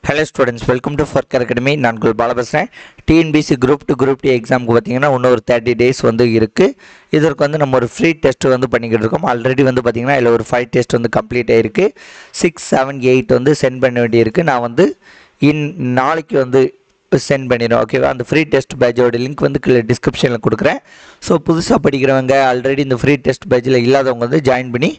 Hello students, welcome to Farkar Academy. நான் உங்கள் பாலா பேசுகிறேன். TNPSC group two group D எக்ஸாமுக்கு பார்த்தீங்கன்னா இன்னும் ஒரு 30 days வந்து இருக்குது. இதற்கு வந்து நம்ம ஒரு ஃப்ரீ டெஸ்ட் வந்து பண்ணிக்கிட்டு இருக்கோம். ஆல்ரெடி வந்து பார்த்தீங்கன்னா இதில் ஒரு 5 டெஸ்ட் வந்து கம்ப்ளீட் ஆகிருக்கு. 6, 7, 8 வந்து சென்ட் பண்ண வேண்டியிருக்கு. நான் வந்து நாளைக்கு வந்து சென்ட் பண்ணிடுறோம். ஓகேவா? அந்த ஃப்ரீ டெஸ்ட் பேட்சோட லிங்க் வந்து டிஸ்கிரிப்ஷனில் கொடுக்குறேன். ஸோ புதுசாக படிக்கிறவங்க ஆல்ரெடி இந்த ஃப்ரீ டெஸ்ட் பேட்சில் இல்லாதவங்க வந்து ஜாயின் பண்ணி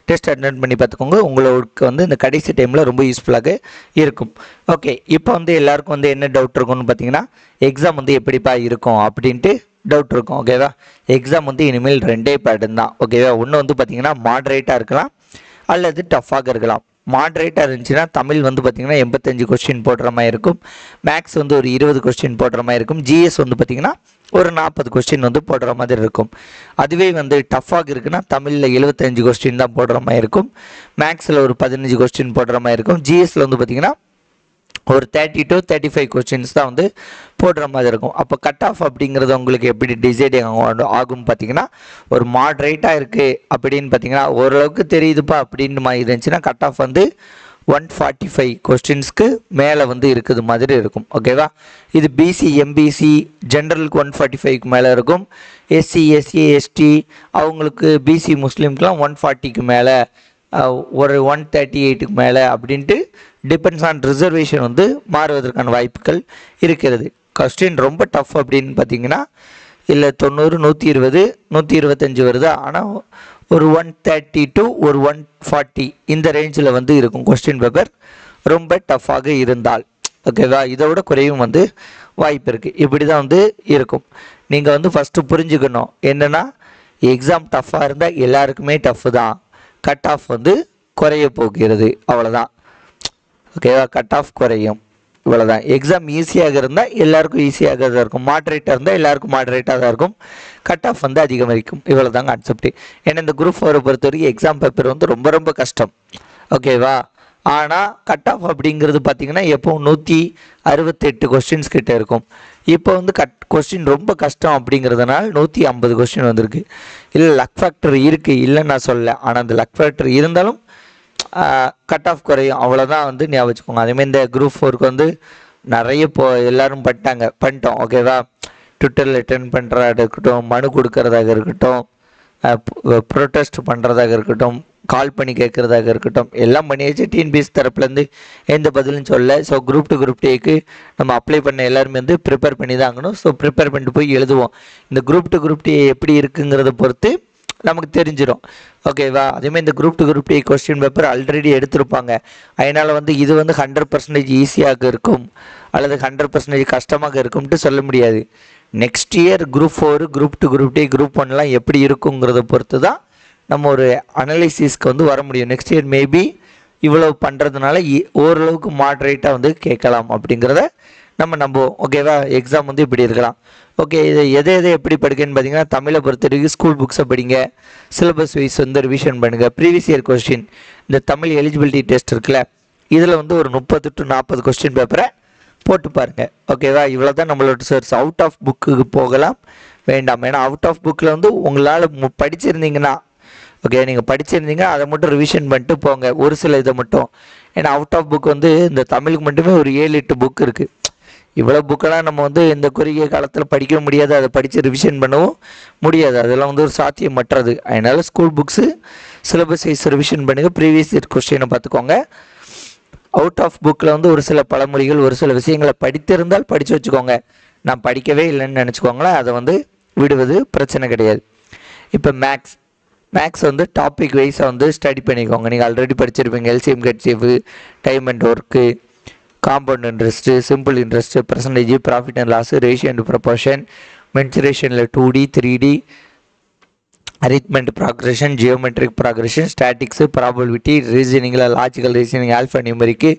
டெஸ்ட் அட்டென்ட் பண்ணி பார்த்துக்கோங்க. உங்களுக்கு வந்து இந்த கடைசி டைமில் ரொம்ப யூஸ்ஃபுல்லாக இருக்கும். ஓகே, இப்போ வந்து எல்லாருக்கும் வந்து என்ன டவுட் இருக்கும்னு பார்த்தீங்கன்னா, எக்ஸாம் வந்து எப்படிப்பா இருக்கும் அப்படின்ட்டு டவுட் இருக்கும். ஓகேவா? எக்ஸாம் வந்து இனிமேல் 2 பேட்டர்ன் தான். ஓகேவா? ஒன்று வந்து பார்த்தீங்கன்னா மாடரேட்டாக இருக்கலாம் அல்லது டஃப்பாக இருக்கலாம். மாடரேட்டாக இருந்துச்சுன்னா தமிழ் வந்து பார்த்திங்கன்னா 85 கொஸ்டின் போடுற மாதிரி இருக்கும். மேக்ஸ் வந்து ஒரு 20 கொஸ்டின் போடுற மாதிரி இருக்கும். ஜிஎஸ் வந்து பார்த்திங்கன்னா ஒரு 40 கொஸ்டின் வந்து போடுற மாதிரி இருக்கும். அதுவே வந்து டஃப்பாக இருக்குன்னா தமிழில் 75 கொஸ்டின் தான் போடுற மாதிரி இருக்கும். மேக்ஸில் ஒரு 15 கொஸ்டின் போடுற மாதிரி இருக்கும். ஜிஎஸ்சில் வந்து பார்த்திங்கன்னா ஒரு 30 to 35 கொஸ்டின்ஸ் தான் வந்து போடுற மாதிரி இருக்கும். அப்போ கட் ஆஃப் அப்படிங்கிறது உங்களுக்கு எப்படி டிசைட் ஆகும் பார்த்தீங்கன்னா, ஒரு மாட்ரேட்டாக இருக்குது அப்படின்னு பார்த்தீங்கன்னா ஓரளவுக்கு தெரியுதுப்பா அப்படின்னு மாதிரி இருந்துச்சுன்னா கட் ஆஃப் வந்து 145 கொஸ்டின்ஸ்க்கு மேலே வந்து இருக்குது மாதிரி இருக்கும். ஓகேவா? இது பிசி எம்பிசி ஜென்ரலுக்கு 145க்கு மேலே இருக்கும். எஸ்சி எஸ்சி எஸ்டி அவங்களுக்கு பிசி முஸ்லீம்க்கெலாம் 140க்கு மேலே, ஒரு 138க்கு மேலே அப்படின்ட்டு டிபெண்ட்ஸ் ஆன் ரிசர்வேஷன் வந்து மாறுவதற்கான வாய்ப்புகள் இருக்கிறது. கொஸ்டின் ரொம்ப டஃப் அப்படின்னு பார்த்தீங்கன்னா இல்லை 90, 120, 125 வருது. ஆனால் ஒரு 130 to ஒரு 140 இந்த ரேஞ்சில் வந்து இருக்கும் கொஸ்டின் பேப்பர் ரொம்ப டஃப்பாக இருந்தால். ஓகேவா? இதை விட குறையும் வந்து வாய்ப்பு இருக்குது. இப்படி தான் வந்து இருக்கும். நீங்கள் வந்து ஃபஸ்ட்டு புரிஞ்சுக்கணும் என்னென்னா, எக்ஸாம் டஃப்பாக இருந்தால் எல்லாருக்குமே டஃப்பு தான். கட் ஆஃப் வந்து குறைய போகிறது, அவ்வளோதான். ஓகேவா? கட் ஆஃப் குறையும், இவ்வளோதான். எக்ஸாம் ஈஸியாக இருந்தால் எல்லாருக்கும் ஈஸியாக தான் இருக்கும். மாட்ரேட்டாக இருந்தால் எல்லாருக்கும் மாட்ரேட்டாக தான் இருக்கும். கட் ஆஃப் வந்து அதிகரிக்கும், இவ்வளோதாங்க கான்செப்ட். ஏன்னா இந்த குரூப் 4 பொறுத்த வரைக்கும் எக்ஸாம் பேப்பர் வந்து ரொம்ப ரொம்ப கஷ்டம். ஓகேவா? ஆனால் கட் ஆஃப் அப்படிங்கிறது பார்த்திங்கன்னா எப்போ 168 கொஸ்டின்ஸ் கிட்டே இருக்கும். இப்போ வந்து கொஸ்டின் ரொம்ப கஷ்டம் அப்படிங்கிறதுனால 150 கொஸ்டின் வந்திருக்கு. இல்லை லக் ஃபேக்டர் இருக்குது, இல்லைன்னு நான் சொல்லலை. ஆனால் அந்த லக் ஃபேக்டர் இருந்தாலும் கட் ஆஃப் குறையும், அவ்வளோதான் வந்து ஞாபகம் வச்சுக்கோங்க. அதேமாதிரி இந்த குரூப் 4க்கு வந்து நிறைய எல்லோரும் பண்ணிட்டோம். ஓகேவா? ட்விட்டரில் அட்டென்ட் பண்ணுறதாக இருக்கட்டும், மனு கொடுக்கறதாக இருக்கட்டும், ப்ரொட்டஸ்ட் பண்ணுறதாக இருக்கட்டும், கால் பண்ணி கேட்குறதாக இருக்கட்டும், எல்லாம் பண்ணியாச்சு. டிஎன்பிஎஸ்சி தரப்புலேருந்து எந்த பதிலும் சொல்ல. ஸோ குரூப் டு குரூப் டேக்கு நம்ம அப்ளை பண்ண எல்லாருமே வந்து ப்ரிப்பேர் பண்ணி தான் ஆகணும். ஸோ ப்ரிப்பேர் பண்ணிட்டு போய் எழுதுவோம். இந்த குரூப் டு குரூப் டே எப்படி இருக்குங்கிறத பொறுத்து நமக்கு தெரிஞ்சிடும். ஓகேவா? அதேமாதிரி இந்த குரூப் டு குரூப் டே கொஸ்டின் பேப்பர் ஆல்ரெடி எடுத்திருப்பாங்க. அதனால் வந்து இது வந்து 100% ஈஸியாக இருக்கும் அல்லது 100% கஷ்டமாக இருக்கும்ட்டு சொல்ல முடியாது. Next year group 4, group 2, group டே, குரூப் 1லாம் எப்படி இருக்குங்கிறத பொறுத்து தான் நம்ம ஒரு அனலைசிஸ்க்கு வந்து வர முடியும். நெக்ஸ்ட் இயர் மேபி இவ்வளவு பண்ணுறதுனால ஓரளவுக்கு மாட்ரேட்டாக வந்து கேட்கலாம் அப்படிங்கிறத நம்ம நம்புவோம். ஓகேவா? எக்ஸாம் வந்து இப்படி இருக்கலாம். ஓகே, இது எதை எப்படி படிக்கன்னு பார்த்தீங்கன்னா, தமிழை பொறுத்த வரைக்கும் ஸ்கூல் புக்ஸை படிங்க, சிலபஸ் வைஸ் வந்து ரிவிஷன் பண்ணுங்கள். ப்ரீவியஸ் இயர் கொஸ்டின் இந்த தமிழ் எலிஜிபிலிட்டி டெஸ்ட் இருக்குல்ல, இதில் வந்து ஒரு 30 to 40 கொஸ்டின் பேப்பரை போட்டு பாருங்கள். ஓகேவா? இவ்வளோ தான் நம்மளோட சோர்ஸ். அவுட் ஆஃப் புக்கு போகலாம் வேண்டாம். ஏன்னா அவுட் ஆஃப் புக்கில் வந்து உங்களால் படிச்சிருந்தீங்கன்னா, ஓகே, நீங்கள் படிச்சிருந்தீங்க அதை மட்டும் ரிவிஷன் பண்ணிட்டு போங்க, ஒரு சில இதை மட்டும். ஏன்னா அவுட் ஆஃப் புக் வந்து இந்த தமிழுக்கு மட்டுமே ஒரு 7-8 புக் இருக்குது. இவ்வளோ புக்கெல்லாம் நம்ம வந்து இந்த குறுகிய காலத்தில் படிக்க முடியாது, அதை படித்து ரிவிஷன் பண்ணவும் முடியாது. அதெல்லாம் வந்து ஒரு சாத்தியமற்றது. அதனால் school books syllabus wise revision பண்ணுங்கள். ப்ரீவியஸ் இயர் கொஸ்டினை பார்த்துக்கோங்க. அவுட் ஆஃப் புக்கில் வந்து ஒரு சில பழமொழிகள், ஒரு சில விஷயங்களை படித்திருந்தால் படித்து வச்சுக்கோங்க. நான் படிக்கவே இல்லைன்னு நினச்சிக்கோங்களேன், அதை வந்து விடுவது பிரச்சனை கிடையாது. இப்போ மேக்ஸ் வந்து டாபிக் வைஸாக வந்து ஸ்டடி பண்ணிக்கோங்க. நீங்கள் ஆல்ரெடி படிச்சிருப்பீங்க. LCM HCF, time and work, compound interest, simple interest, percentage, profit and loss, ratio and proportion, மென்சுரேஷனில் 2D 3D, arithmetic progression, geometric progression, statics, probability, ரீசனிங்கில் லாஜிக்கல் ரீசனிங், ஆல்ஃபா நியூமரிக்கு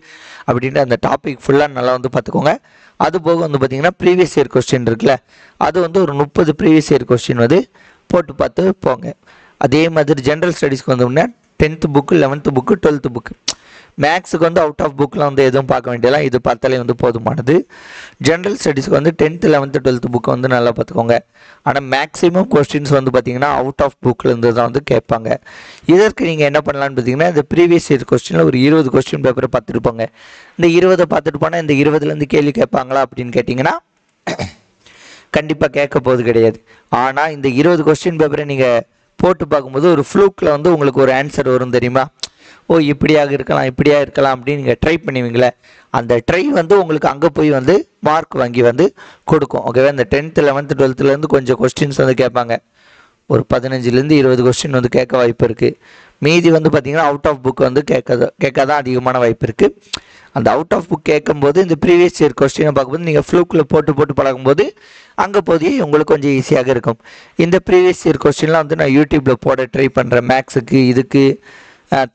அப்படின்ட்டு அந்த topic ஃபுல்லாக நல்லா வந்து பார்த்துக்கோங்க. அது போக வந்து பார்த்திங்கன்னா ப்ரீவியஸ் இயர் கொஸ்டின் இருக்குல்ல, அது வந்து ஒரு 30 ப்ரீவியஸ் இயர் கொஸ்டின் வந்து போட்டு பார்த்து போங்க. அதே மாதிரி ஜென்ரல் ஸ்டடீஸ்க்கு வந்தோம்னா 10th book, 11th book, 12th book மேக்ஸுக்கு வந்து அவுட் ஆஃப் புக்கில் வந்து எதுவும் பார்க்க வேண்டியதெல்லாம் இது பார்த்தாலே வந்து போதுமானது. ஜென்ரல் ஸ்டடீஸ்க்கு வந்து 10th 11th 12th புக்கை வந்து நல்லா பார்த்துக்கோங்க. ஆனால் மேக்ஸிமம் கொஸ்டின்ஸ் வந்து பார்த்தீங்கன்னா அவுட் ஆஃப் புக்கிலேருந்து தான் வந்து கேட்பாங்க. இதற்கு நீங்கள் என்ன பண்ணலான்னு பார்த்தீங்கன்னா, இந்த ப்ரீவியஸ் இயர் கொஸ்டினில் ஒரு 20 கொஸ்டின் பேப்பரை பார்த்துருப்பாங்க. இந்த 20 பார்த்துட்டு போனால் இந்த 20லேருந்து கேள்வி கேட்பாங்களா அப்படின்னு கேட்டிங்கன்னா கண்டிப்பாக கேட்க போது கிடையாது. ஆனால் இந்த 20 கொஸ்டின் பேப்பரை நீங்கள் போட்டு பார்க்கும்போது ஒரு ஃப்ளூக்கில் வந்து உங்களுக்கு ஒரு ஆன்சர் வரும் தெரியுமா? ஓ இப்படியாக இருக்கலாம் இப்படியாக இருக்கலாம் அப்படின்னு நீங்கள் ட்ரை பண்ணுவீங்களே, அந்த ட்ரை வந்து உங்களுக்கு அங்கே போய் வந்து மார்க் வாங்கி வந்து கொடுக்கும். ஓகேவா? இந்த 10th 11th 12thலேருந்து கொஞ்சம் கொஸ்டின்ஸ் வந்து கேட்பாங்க. ஒரு 15லேருந்து 20 கொஸ்டின் வந்து கேட்க வாய்ப்பு இருக்குது. மீதி வந்து பார்த்திங்கன்னா அவுட் ஆஃப் புக் வந்து கேட்காதான் அதிகமான வாய்ப்பு இருக்குது. அந்த அவுட் ஆஃப் புக் கேட்கும்போது இந்த ப்ரீவியஸ் இயர் கொஸ்டினை பார்க்கும்போது நீங்கள் ஃப்ளூக்கில் போட்டு பழகும்போது அங்கே போதியே உங்களுக்கு கொஞ்சம் ஈஸியாக இருக்கும். இந்த ப்ரீவியஸ் இயர் கொஸ்டின்லாம் வந்து நான் யூடியூப்பில் போட ட்ரை பண்ணுறேன். மேக்ஸுக்கு, இதுக்கு,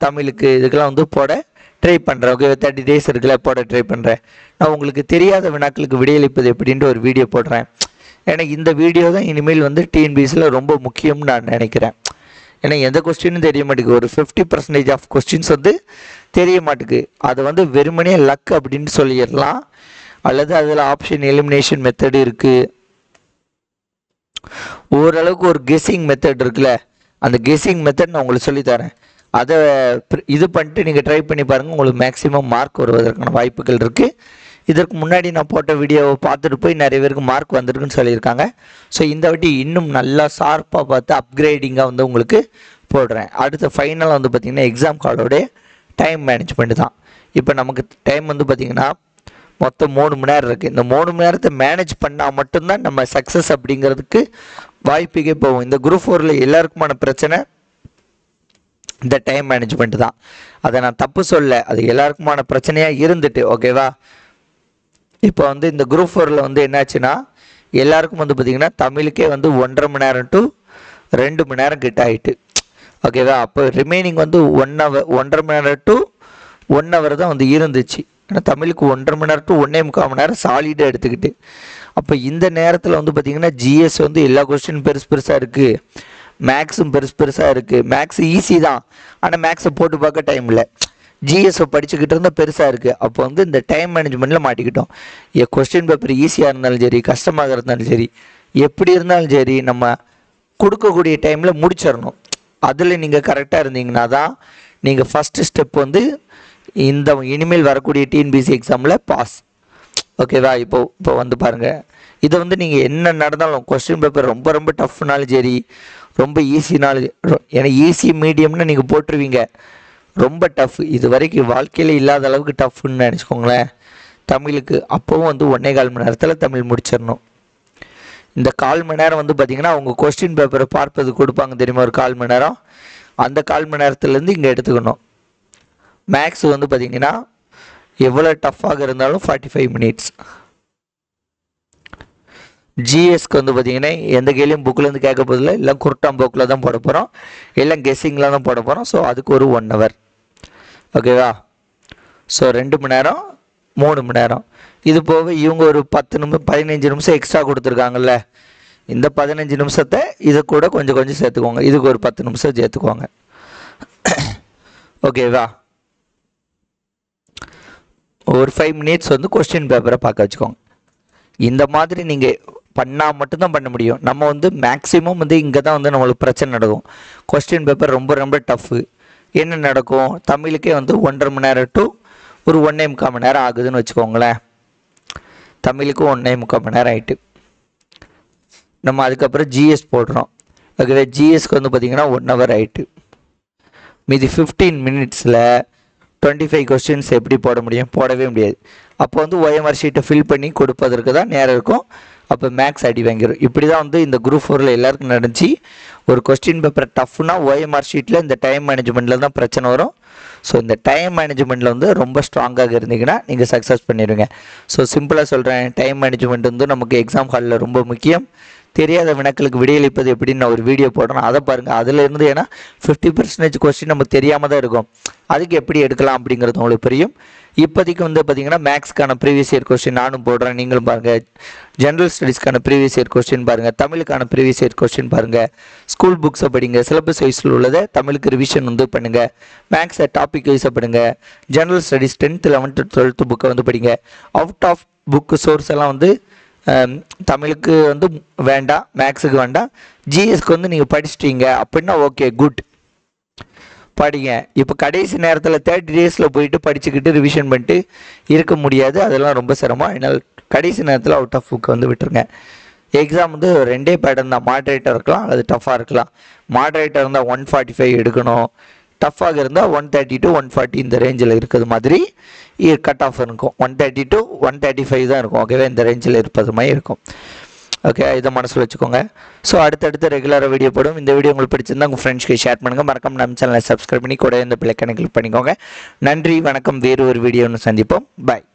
தமிழுக்கு, இதுக்கெல்லாம் வந்து போட ட்ரை பண்ணுறேன். ஓகே, 30 days இருக்குல்ல, போட ட்ரை பண்ணுறேன். நான் உங்களுக்கு தெரியாத வினாக்களுக்கு விடையளிப்பது எப்படின்ட்டு ஒரு வீடியோ போடுறேன். ஏன்னா இந்த வீடியோ தான் இனிமேல் வந்து டிஎன்பிஎஸ்சியில் ரொம்ப முக்கியம்னு நான் நினைக்கிறேன். ஏன்னா எந்த கொஸ்டினும் தெரிய மாட்டேங்குது. ஒரு 50% ஆஃப் கொஸ்டின்ஸ் வந்து தெரிய மாட்டேங்குது. அது வந்து வெறுமனே லக் அப்படின்னு சொல்லிடலாம், அல்லது அதில் ஆப்ஷன் எலிமினேஷன் மெத்தட் இருக்குது. ஓரளவுக்கு ஒரு கெஸ்ஸிங் மெத்தட் இருக்குல்ல, அந்த கெஸ்ஸிங் மெத்தட் நான் உங்களுக்கு சொல்லித்தரேன். அதை இது பண்ணிட்டு நீங்கள் ட்ரை பண்ணி பாருங்கள். உங்களுக்கு மேக்ஸிமம் மார்க் வருவதற்கான வாய்ப்புகள் இருக்குது. இதற்கு முன்னாடி நான் போட்ட வீடியோவை பார்த்துட்டு போய் நிறைய பேருக்கு மார்க் வந்திருக்குன்னு சொல்லியிருக்காங்க. ஸோ இந்த வாட்டி இன்னும் நல்லா ஷார்ப்பாக பார்த்து அப்கிரேடிங்காக வந்து உங்களுக்கு போடுறேன். அடுத்த ஃபைனலாக வந்து பார்த்திங்கன்னா எக்ஸாம் காலோடைய டைம் மேனேஜ்மெண்ட் தான். இப்போ நமக்கு டைம் வந்து பார்த்திங்கன்னா மொத்தம் 3 மணி நேரம் இருக்குது. இந்த 3 மணி நேரத்தை மேனேஜ் பண்ணால் மட்டும்தான் நம்ம சக்ஸஸ் அப்படிங்கிறதுக்கு வாய்ப்புக்கே போகும். இந்த குரூப் 4ல் எல்லாருக்குமான பிரச்சனை இந்த டைம் மேனேஜ்மெண்ட் தான். அதை நான் தப்பு சொல்ல, அது எல்லாருக்குமான பிரச்சனையாக இருந்துட்டு. ஓகேவா? இப்போ வந்து இந்த குரூப் 4ல் வந்து என்னாச்சுன்னா எல்லாருக்கும் வந்து பார்த்திங்கன்னா தமிழுக்கே வந்து 1.5 மணி நேரம் டு 2 மணி நேரம் கிட்ட ஆகிட்டு. ஓகேவா? அப்போ ரிமைனிங் வந்து 1 hour 1.5 மணி நேரம் டு 1 hour தான் வந்து இருந்துச்சு. ஏன்னா தமிழுக்கு 1.5 மணி நேரம் டு 1.25 மணி நேரம் சாலிடாக எடுத்துக்கிட்டு. அப்போ இந்த நேரத்தில் வந்து பார்த்திங்கன்னா ஜிஎஸ் வந்து எல்லா கொஸ்டின் பெருசாக இருக்குது, மேக்ஸும் பெருசாக இருக்குது. மேக்ஸ் ஈஸி தான், ஆனால் மேக்ஸை போட்டு பார்க்க டைம் இல்லை. ஜிஎஸ்ஸை படிச்சுக்கிட்டு இருந்தால் பெருசாக இருக்குது. அப்போ வந்து இந்த டைம் மேனேஜ்மெண்ட்டில் மாட்டிக்கிட்டோம். கொஸ்டின் பேப்பர் ஈஸியாக இருந்தாலும் சரி, கஷ்டமாக இருந்தாலும் சரி, எப்படி இருந்தாலும் சரி, நம்ம கொடுக்கக்கூடிய டைமில் முடிச்சிடணும். அதில் நீங்கள் கரெக்டாக இருந்தீங்கன்னா தான் நீங்கள் ஃபஸ்ட்டு ஸ்டெப் வந்து இந்த இனிமேல் வரக்கூடிய டிஎன்பிஎஸ்சி எக்ஸாமில் பாஸ். ஓகேவா? இப்போ வந்து பாருங்கள், இதை வந்து நீங்கள் என்ன நடந்தாலும் கொஸ்டின் பேப்பர் ரொம்ப டஃப்னாலும் சரி, ரொம்ப ஈஸினாலும், ஏன்னா ஈஸி மீடியம்னு நீங்கள் போட்டுருவீங்க. ரொம்ப டஃப், இது வரைக்கும் வாழ்க்கையில் இல்லாத அளவுக்கு டஃப்னு நினச்சிக்கோங்களேன் தமிழுக்கு. அப்போவும் வந்து 1.25 மணி நேரத்தில் தமிழ் முடிச்சிடணும். இந்த 1/4 மணி நேரம் வந்து பார்த்திங்கன்னா அவங்க கொஸ்டின் பேப்பரை பார்ப்பது கொடுப்பாங்க தெரியுமா, ஒரு 1/4 மணி நேரம். அந்த 1/4 மணி நேரத்துலேருந்து இங்கே எடுத்துக்கணும். மேக்ஸ் வந்து பார்த்திங்கன்னா எவ்வளோ டஃப்பாக இருந்தாலும் 45 minutes. ஜிஎஸ்க்கு வந்து பார்த்திங்கன்னா எந்த கேள்வியும் புக்கிலேருந்து கேட்க போதில்லை, இல்லை குருட்டாம் போக்கில் தான் போட போகிறோம், எல்லாம் கெஸ்ஸிங்கில் தான் போட போகிறோம். ஸோ அதுக்கு ஒரு 1 hour. ஓகேவா? ஸோ 2 மணி நேரம் 3 மணி நேரம். இது போக இவங்க ஒரு 15 நிமிஷம் எக்ஸ்ட்ரா கொடுத்துருக்காங்கல்ல, இந்த 15 நிமிஷத்தை இதை கூட கொஞ்சம் சேர்த்துக்கோங்க. இதுக்கு ஒரு 10 நிமிஷம் சேர்த்துக்கோங்க. ஓகேவா? ஒரு 5 minutes வந்து கொஸ்டின் பேப்பரை பார்க்க வச்சுக்கோங்க. இந்த மாதிரி நீங்கள் பண்ணால் மட்டும்தான் பண்ண முடியும். நம்ம வந்து மேக்ஸிமம் வந்து இங்கே தான் வந்து நம்மளுக்கு பிரச்சனை நடக்கும். கொஸ்டின் பேப்பர் ரொம்ப டஃப்பு. என்ன நடக்கும், தமிழுக்கே வந்து 1.5 மணி நேரம் டு ஒரு 1.25 மணி நேரம் ஆகுதுன்னு வச்சுக்கோங்களேன். தமிழுக்கு 1.25 மணி நேரம் ஆகிட்டு நம்ம அதுக்கப்புறம் ஜிஎஸ் போடுறோம். ஓகேவா? ஜிஎஸ்க்கு வந்து பார்த்திங்கன்னா 1 hour ஆகிட்டு. மீதி 15 minutesல 25 கொஸ்டின்ஸ் எப்படி போட முடியும்? போடவே முடியாது. அப்போ வந்து OMR ஷீட்டை ஃபில் பண்ணி கொடுப்பதற்கு தான் நேரம் இருக்கும். அப்போ மேக்ஸ் அடி வாங்கிடும். இப்படி தான் வந்து இந்த குரூப் 4ல் எல்லாருக்கும் நடந்துச்சு. ஒரு கொஸ்டின் பேப்பர் டஃப்னா OMR ஷீட்டில் இந்த டைம் மேனேஜ்மெண்ட்டில் தான் பிரச்சனை வரும். ஸோ இந்த டைம் மேனேஜ்மெண்ட்டில் வந்து ரொம்ப ஸ்ட்ராங்காக இருந்தீங்கன்னா நீங்கள் சக்ஸஸ் பண்ணிடுவீங்க. ஸோ சிம்பிளாக சொல்கிறேன், டைம் மேனேஜ்மெண்ட் வந்து நமக்கு எக்ஸாம் ஹாலில் ரொம்ப முக்கியம். தெரியாத வினாக்களுக்கு விடையளிப்பது எப்படின்னு நான் ஒரு வீடியோ போடுறேன், அதை பாருங்கள். அதில் இருந்து ஏன்னா 50% கொஸ்டின் நமக்கு தெரியாமல் தான் இருக்கும், அதுக்கு எப்படி எடுக்கலாம் அப்படிங்கிறது உங்களுக்கு புரியும். இப்போதைக்கு வந்து பார்த்தீங்கன்னா மேக்ஸ்க்கான ப்ரீவியஸ் இயர் கொஸ்டின் நானும் போடுறேன், நீங்களும் பாருங்கள். ஜென்ரல் ஸ்டடீஸ்க்கான ப்ரீவியஸ் இயர் கொஸ்டின் பாருங்கள், தமிழுக்கான ப்ரீவியஸ் இயர் கொஸ்டின் பாருங்கள், ஸ்கூல் புக்ஸை படிங்க, சிலபஸ் வைஸில் உள்ளதை தமிழுக்கு ரிவிஷன் வந்து பண்ணுங்கள், மேக்ஸை டாபிக் வைஸை படிங்க, general studies 10th 11th 12th புக்கை வந்து படிங்க. அவுட் ஆஃப் புக்கு சோர்ஸ் எல்லாம் வந்து தமிழுக்கு வந்து வேண்டாம், மேக்ஸுக்கு வேண்டாம், ஜிஎஸ்க்கு வந்து நீங்கள் படிச்சிட்டீங்க அப்படின்னா ஓகே குட் படிங்க. இப்போ கடைசி நேரத்தில் 30 days போயிட்டு படிச்சுக்கிட்டு ரிவிஷன் பண்ணிட்டு இருக்க முடியாது, அதெல்லாம் ரொம்ப சிரமம். அதனால் கடைசி நேரத்தில் அவுட் ஆஃப் புக்கை வந்து விட்டுருங்க. எக்ஸாம் வந்து 2 பேட்டர்ன் தான், மாட்ரேட்டாக இருக்கலாம் அல்லது டஃப்பாக இருக்கலாம். மாட்ரேட்டாக இருந்தால் 145 எடுக்கணும், டஃப்பாக இருந்தால் 130 to 140 இந்த ரேஞ்சில் இருக்கிறது மாதிரி கட் ஆஃப் இருக்கும். 130 to 135 தான் இருக்கும், ஓகேவா, இந்த ரேஞ்சில் இருப்பது மாதிரி இருக்கும். ஓகே, இதை மனசில் வச்சுக்கோங்க. ஸோ அடுத்தடுத்து ரெகுலராக வீடியோ போடும். இந்த வீடியோ உங்களுக்கு பிடிச்சிருந்தா உங்கள் ஃப்ரெண்ட்ஸ்க்கு ஷேர் பண்ணுங்கள். மறக்காம நம்ம சேனலை சப்ஸ்கிரைப் பண்ணி கூட இந்த பிள்ளைக்கான கிளிக் பண்ணிக்கோங்க. நன்றி, வணக்கம். வேறு ஒரு வீடியோன்னு சந்திப்போம். பாய்.